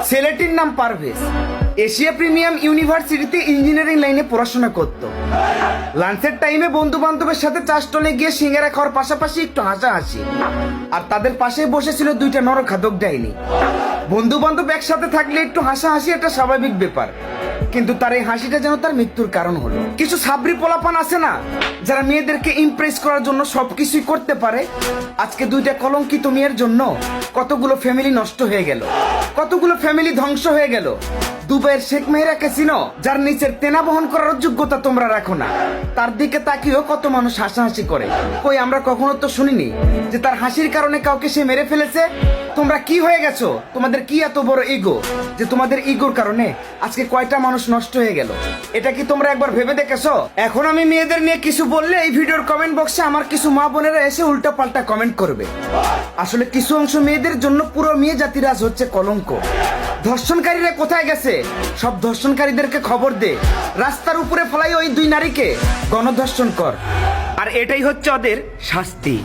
ছেলেটির নাম Parvez. Asia premium ইউনিভার্সিটিতে ইঞ্জিনিয়ারিং লাইনে পড়াশোনা করত। লাঞ্চের টাইমে বন্ধু বান্ধবের সাথে চা স্টলে গিয়ে সিঙ্গারা খাওয়ার পাশাপাশি একটু হাসাহাসি। আর তাদের পাশে বসেছিল দুইটা নরখাদক ডাইনি। বন্ধু বান্ধব একসাথে থাকলে একটু হাসাহাসি একটা স্বাভাবিক ব্যাপার, কিন্তু তার এই হাসিটা যেন তার মৃত্যুর কারণ হলো। কিছু সাবরি পোলাপান আছে না, যারা মেয়েদেরকে ইমপ্রেস করার জন্য সবকিছুই করতে পারে। আজকে দুইটা কলঙ্কিত মেয়ের জন্য কতগুলো ফ্যামিলি নষ্ট হয়ে গেল, কতগুলো ফ্যামিলি ধ্বংস হয়ে গেল। দুবাইয়ের শেখ মেহেরাকে চিনো, যার নিচের তেনা বহন করার যোগ্যতা তোমরা রাখো না। তার দিকে তাকিয়েও কত মানুষ হাসাহাসি করে। কই আমরা কখনো তো শুনিনি যে তার হাসির কারণে কাউকে সে মেরে ফেলেছে। তোমরা কি হয়ে গেছো? তোমাদের কি এত বড় ইগো যে তোমাদের ইগোর কারণে আজকে কয়টা মানুষ নষ্ট হয়ে গেল? এটা কি তোমরা একবার ভেবে দেখেছো? এখন আমি মেয়েদের নিয়ে কিছু বললে এই ভিডিওর কমেন্ট বক্সে আমার কিছু মা বোনেরা এসে উল্টা পাল্টা কমেন্ট করবে। আসলে কিছু অংশ মেয়েদের জন্য পুরো মেয়ে জাতির আজ হচ্ছে কলঙ্ক। ধর্ষণকারীরা কোথায় গেছে? সব ধর্ষণকারীদেরকে খবর দে, রাস্তার উপরে ফেলাই ওই দুই নারীকে গণধর্ষণ কর। আর এটাই হচ্ছে ওদের শাস্তি।